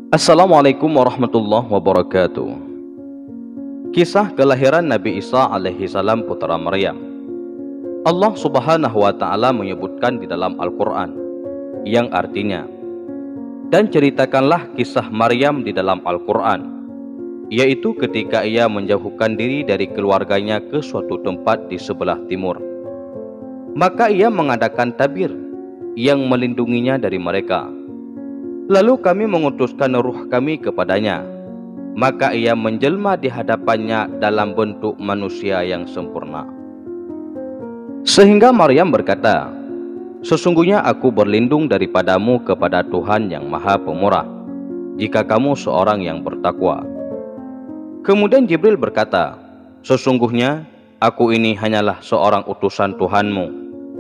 Assalamualaikum warahmatullahi wabarakatuh. Kisah kelahiran Nabi Isa alaihi salam putra Maryam. Allah subhanahu wa ta'ala menyebutkan di dalam Al-Quran, yang artinya, dan ceritakanlah kisah Maryam di dalam Al-Quran, yaitu ketika ia menjauhkan diri dari keluarganya ke suatu tempat di sebelah timur. Maka ia mengadakan tabir yang melindunginya dari mereka. Lalu kami mengutuskan ruh kami kepadanya, maka ia menjelma di hadapannya dalam bentuk manusia yang sempurna. Sehingga Maryam berkata, sesungguhnya aku berlindung daripadamu kepada Tuhan yang Maha Pemurah, jika kamu seorang yang bertakwa. Kemudian Jibril berkata, sesungguhnya aku ini hanyalah seorang utusan Tuhanmu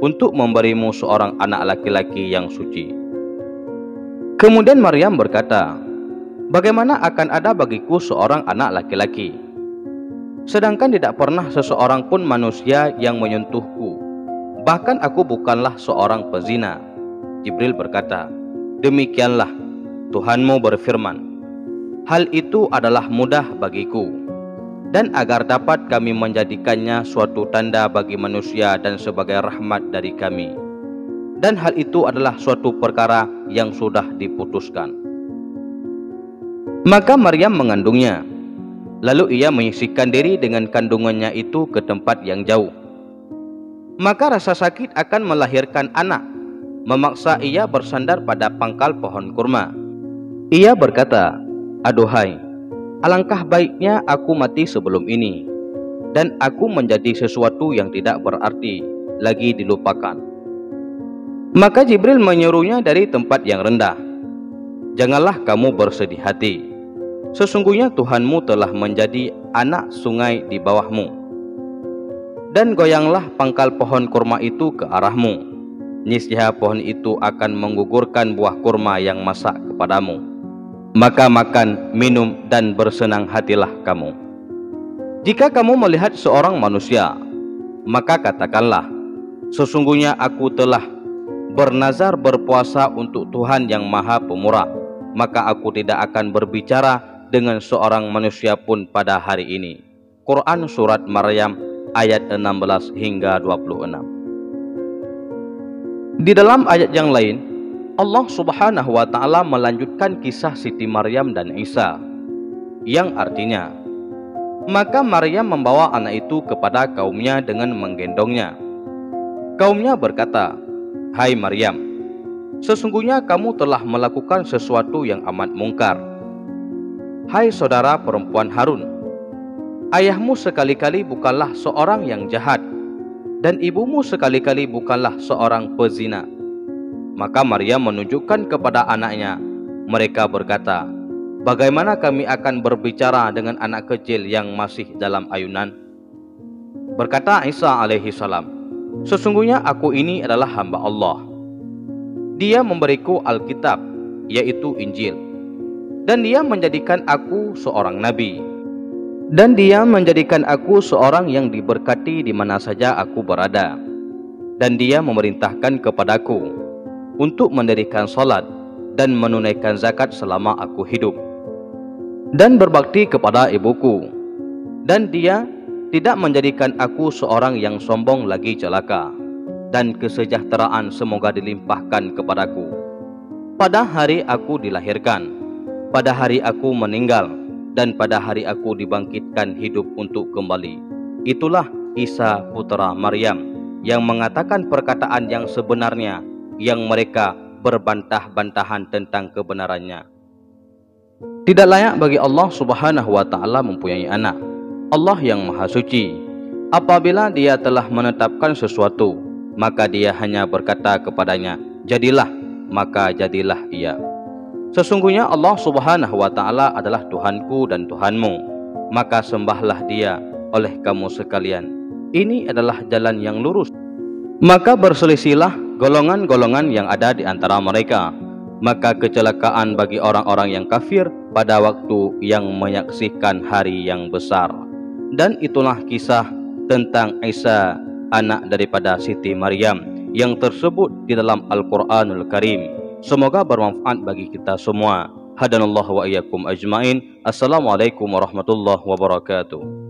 untuk memberimu seorang anak laki-laki yang suci. Kemudian Maryam berkata, bagaimana akan ada bagiku seorang anak laki-laki, sedangkan tidak pernah seseorang pun manusia yang menyentuhku, bahkan aku bukanlah seorang pezina. Jibril berkata, demikianlah Tuhanmu berfirman, hal itu adalah mudah bagiku, dan agar dapat kami menjadikannya suatu tanda bagi manusia dan sebagai rahmat dari kami. Dan hal itu adalah suatu perkara yang sudah diputuskan. Maka Maryam mengandungnya. Lalu ia menyisihkan diri dengan kandungannya itu ke tempat yang jauh. Maka rasa sakit akan melahirkan anak memaksa ia bersandar pada pangkal pohon kurma. Ia berkata, aduhai, alangkah baiknya aku mati sebelum ini, dan aku menjadi sesuatu yang tidak berarti lagi dilupakan. Maka Jibril menyuruhnya dari tempat yang rendah, janganlah kamu bersedih hati, sesungguhnya Tuhanmu telah menjadi anak sungai di bawahmu. Dan goyanglah pangkal pohon kurma itu ke arahmu, niscaya pohon itu akan menggugurkan buah kurma yang masak kepadamu. Maka makan, minum, dan bersenang hatilah kamu. Jika kamu melihat seorang manusia, maka katakanlah, sesungguhnya aku telah bernazar berpuasa untuk Tuhan yang Maha Pemurah, maka aku tidak akan berbicara dengan seorang manusia pun pada hari ini. Quran Surat Maryam ayat 16 hingga 26. Di dalam ayat yang lain, Allah subhanahu wa ta'ala melanjutkan kisah Siti Maryam dan Isa, yang artinya, maka Maryam membawa anak itu kepada kaumnya dengan menggendongnya. Kaumnya berkata, hai Maryam, sesungguhnya kamu telah melakukan sesuatu yang amat mungkar. Hai saudara perempuan Harun, ayahmu sekali-kali bukanlah seorang yang jahat, dan ibumu sekali-kali bukanlah seorang pezina. Maka Maryam menunjukkan kepada anaknya. Mereka berkata, bagaimana kami akan berbicara dengan anak kecil yang masih dalam ayunan? Berkata Isa alaihi salam, sesungguhnya aku ini adalah hamba Allah. Dia memberiku Alkitab, yaitu Injil, dan dia menjadikan aku seorang nabi, dan dia menjadikan aku seorang yang diberkati di mana saja aku berada, dan dia memerintahkan kepadaku untuk mendirikan salat dan menunaikan zakat selama aku hidup, dan berbakti kepada ibuku, dan dia tidak menjadikan aku seorang yang sombong lagi celaka, dan kesejahteraan semoga dilimpahkan kepadaku pada hari aku dilahirkan, pada hari aku meninggal, dan pada hari aku dibangkitkan hidup untuk kembali. Itulah Isa putra Maryam yang mengatakan perkataan yang sebenarnya yang mereka berbantah-bantahan tentang kebenarannya. Tidak layak bagi Allah subhanahu wa ta'ala mempunyai anak. Allah yang maha suci, apabila dia telah menetapkan sesuatu, maka dia hanya berkata kepadanya, jadilah, maka jadilah ia. Sesungguhnya Allah subhanahu wa ta'ala adalah Tuhanku dan Tuhanmu, maka sembahlah dia oleh kamu sekalian. Ini adalah jalan yang lurus. Maka berselisihlah golongan-golongan yang ada di antara mereka. Maka kecelakaan bagi orang-orang yang kafir pada waktu yang menyaksikan hari yang besar. Dan itulah kisah tentang Isa, anak daripada Siti Maryam, yang tersebut di dalam Al-Quranul Karim. Semoga bermanfaat bagi kita semua. Hadanallahu wa iyyakum ajmain. Assalamualaikum warahmatullahi wabarakatuh.